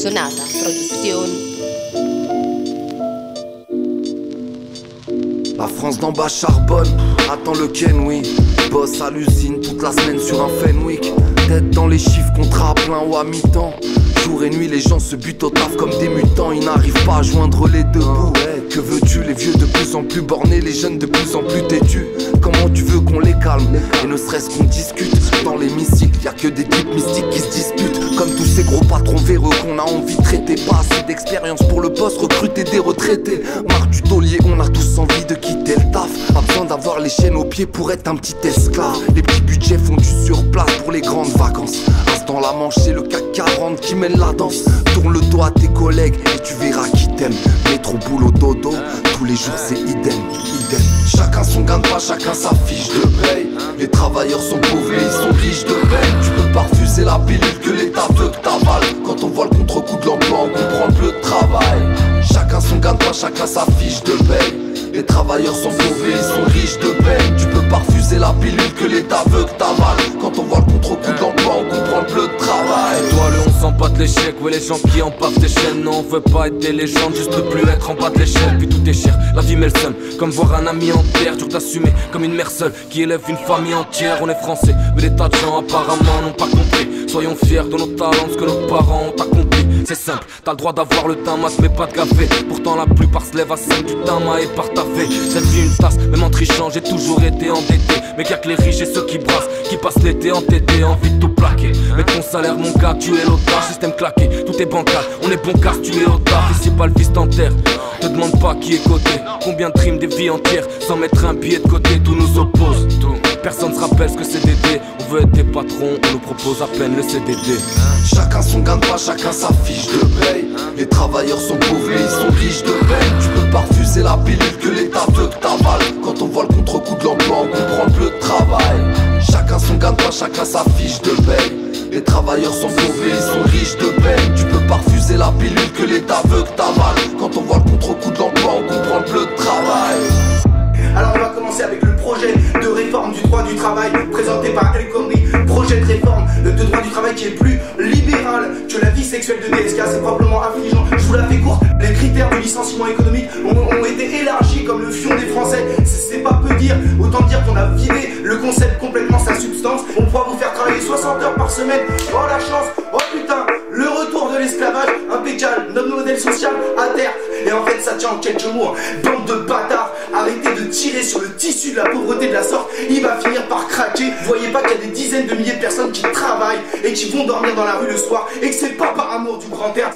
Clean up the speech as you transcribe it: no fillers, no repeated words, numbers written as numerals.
Sonata Production. La France d'en bas charbonne, attends le Ken, oui. Bosse à l'usine toute la semaine sur un Fenwick. Tête dans les chiffres, contrat à plein ou à mi-temps. Jour et nuit, les gens se butent au taf comme des mutants. Ils n'arrivent pas à joindre les deux bouts. Que veux-tu, les vieux de plus en plus bornés, les jeunes de plus en plus têtus. Comment tu veux qu'on les calme? Et ne serait-ce qu'on discute. Dans l'hémicycle, y'a que des types mystiques qui se disputent. Comme tous ces gros patrons véreux qu'on a envie de traiter. Pas assez d'expérience pour le poste, recruter des retraités. Marre du taulier, on a tous envie de quitter le taf. Pas besoin d'avoir les chaînes aux pieds pour être un petit esclave. Les petits budgets font du surplace pour les grandes vacances. As dans la manche, c'est le CAC 40 qui mène la danse. Tourne le dos à tes collègues et tu verras qui t'aime. Métro, boulot, dodo, tous les jours c'est idem, idem. Chacun son gain de pain, chacun sa fiche de paye. Les travailleurs sont pauvres mais ils sont riches de peine. Tu peux pas refuser la pilule que l'État veut que t'avales. Quand on voit le contre-coup de l'emploi, on comprend le peu de travail. Chacun son gain de pain, chacun sa fiche de paye. Les travailleurs sont pauvres et ils sont riches de peine. Tu peux pas refuser la pilule que l'État veut que t'avales. Quand on voit le contre-coup de l'emploi, on comprend le peu de travail. Et toi le on s'en bat de l'échec, ouais les gens qui en pavent des chaînes. Non on veut pas être des légendes, juste ne plus être en bas de l'échelle. Puis tout est cher, la vie met le seum, comme voir un ami en terre. Dur d'assumer, comme une mère seule qui élève une famille entière. On est français, mais des tas de gens apparemment n'ont pas compris. Soyons fiers de nos talents, ce que nos parents ont accompli. C'est simple, t'as le droit d'avoir le teint mat mais pas de café. Pourtant la plupart se lèvent à 5 du teint mat et partent à fait. Cette vie une tasse, même en trichant j'ai toujours été endetté. Mais y'a que les riches et ceux qui brassent, qui passent l'été entêtés, envie de tout plaquer. Mais ton salaire mon gars, tu es l'otage, système claqué, tout est bancal. On est bon car tu es otage, et c'est pas le fils d'enterre. Te demande pas qui est coté, combien de trimes des vies entières. Sans mettre un billet de côté, tout nous oppose, tout. Personne se rappelle ce que c'est d'aider. On veut être des patrons, on nous propose à peine le CDD. Chacun son gain de pain, chacun sa fiche de paye. Les travailleurs sont pauvres mais ils sont riches de peine. Tu peux pas refuser la pilule que l'État veut que t'avales. Quand on voit le contre-coup de l'emploi, on comprend le peu de travail. Chacun son gain de pain, chacun sa fiche de paye. Les travailleurs sont pauvres et ils sont riches de peine. Tu peux pas refuser la pilule que l'État veut que t'avales. Quand on voit le contre-coup de l'emploi, on comprend le peu de travail. Alors on va commencer avec le projet de réforme du droit du travail présenté par El Khomri. Projet de réforme de droit du travail qui est plus libéral que la vie sexuelle de DSK. C'est probablement affligeant, je vous la fais courte. Les critères du licenciement économique ont été élargis comme le fion des Français. C'est pas peu dire, autant dire qu'on a vidé le concept complètement sa substance. On pourra vous faire travailler 60 heures par semaine. Oh la chance, oh putain, le retour de l'esclavage, impeccable, notre modèle social à terre. Et en fait ça tient en quelques mots, bande de bâtards. Arrêtez de tirer sur le tissu de la pauvreté de la sorte, il va finir par craquer. Vous voyez pas qu'il y a des dizaines de milliers de personnes qui travaillent et qui vont dormir dans la rue le soir, et que c'est pas par amour du grand air.